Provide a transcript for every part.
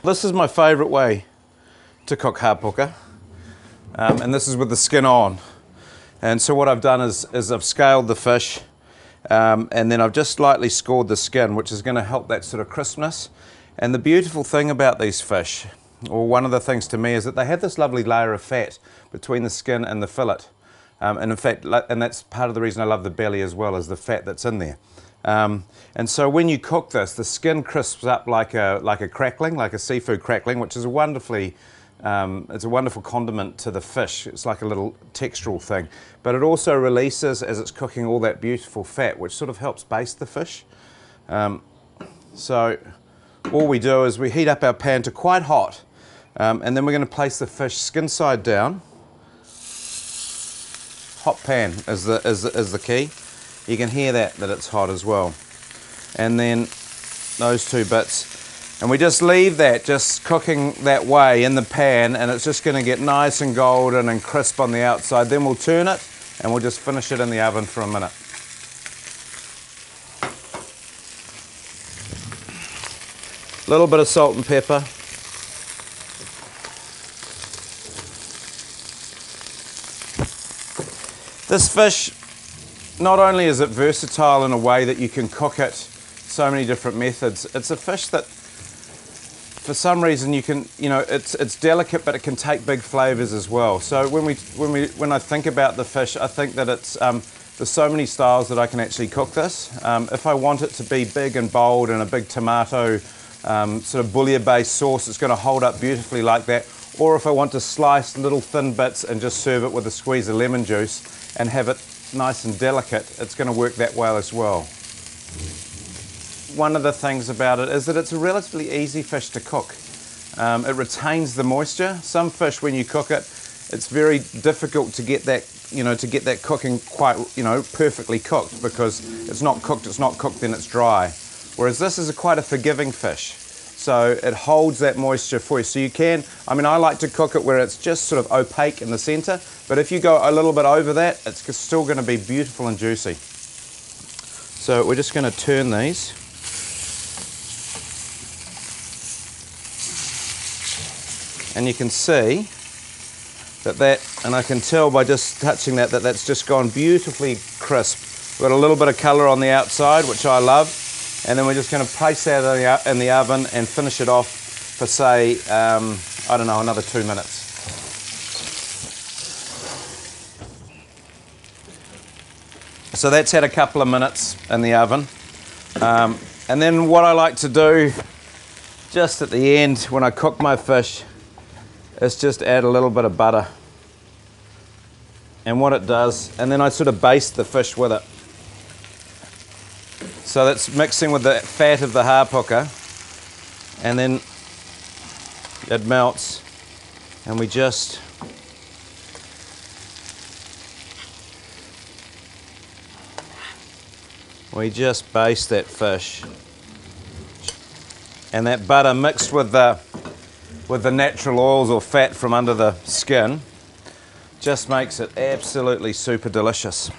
This is my favourite way to cook hapuka, and this is with the skin on. And so what I've done is I've scaled the fish, and then I've just slightly scored the skin, which is going to help that sort of crispness. And the beautiful thing about these fish, or one of the things to me, is that they have this lovely layer of fat between the skin and the fillet. And in fact, and that's part of the reason I love the belly as well, is the fat that's in there. And so when you cook this, the skin crisps up like a crackling, like a seafood crackling, which is it's a wonderful condiment to the fish. It's like a little textural thing. But it also releases, as it's cooking, all that beautiful fat, which sort of helps baste the fish. So all we do is we heat up our pan to quite hot, and then we're going to place the fish skin side down. Hot pan is the key. You can hear that it's hot as well. And then those two bits. And we just leave that just cooking that way in the pan, and it's just going to get nice and golden and crisp on the outside. Then we'll turn it and we'll just finish it in the oven for a minute. A little bit of salt and pepper. This fish, not only is it versatile in a way that you can cook it so many different methods, it's a fish that for some reason it's delicate, but it can take big flavors as well. So when I think about the fish, I think that there's so many styles that I can actually cook this. If I want it to be big and bold and a big tomato sort of bouillon-based sauce, it's going to hold up beautifully like that. Or if I want to slice little thin bits and just serve it with a squeeze of lemon juice and have it nice and delicate, it's going to work that well as well. One of the things about it is that it's a relatively easy fish to cook. It retains the moisture. Some fish, when you cook it, it's very difficult to get that cooking quite, perfectly cooked, because it's not cooked, then it's dry. Whereas this is quite a forgiving fish. So it holds that moisture for you. So you can, I like to cook it where it's just sort of opaque in the center, but if you go a little bit over that, it's still going to be beautiful and juicy. So we're just going to turn these. And you can see and I can tell by just touching that's just gone beautifully crisp. We've got a little bit of color on the outside, which I love. And then we're just going to place that in the oven and finish it off for, say, another 2 minutes. So that's had a couple of minutes in the oven. And then what I like to do just at the end when I cook my fish is just add a little bit of butter. And what it does, and then I sort of baste the fish with it. So that's mixing with the fat of the hapuka, and then it melts, and we just baste that fish, and that butter mixed with the natural oils or fat from under the skin just makes it absolutely super delicious.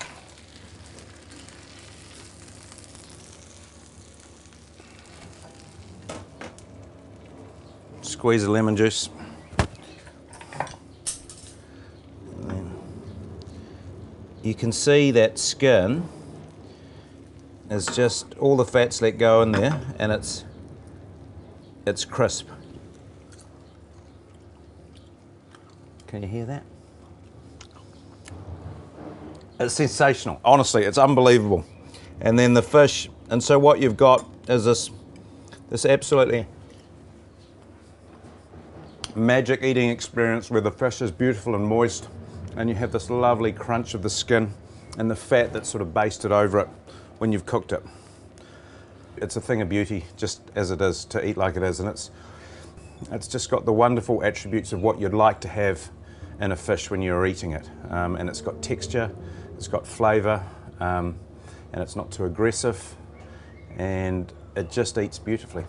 Squeeze of lemon juice. And then you can see that skin is just all the fats let go in there, and it's crisp. Can you hear that? It's sensational. Honestly, it's unbelievable. And then the fish, and so what you've got is this absolutely magic eating experience where the fish is beautiful and moist, and you have this lovely crunch of the skin and the fat that's sort of basted over it when you've cooked it. It's a thing of beauty, just as it is, to eat like it is, and it's just got the wonderful attributes of what you'd like to have in a fish when you're eating it. And it's got texture, it's got flavour, and it's not too aggressive, and it just eats beautifully.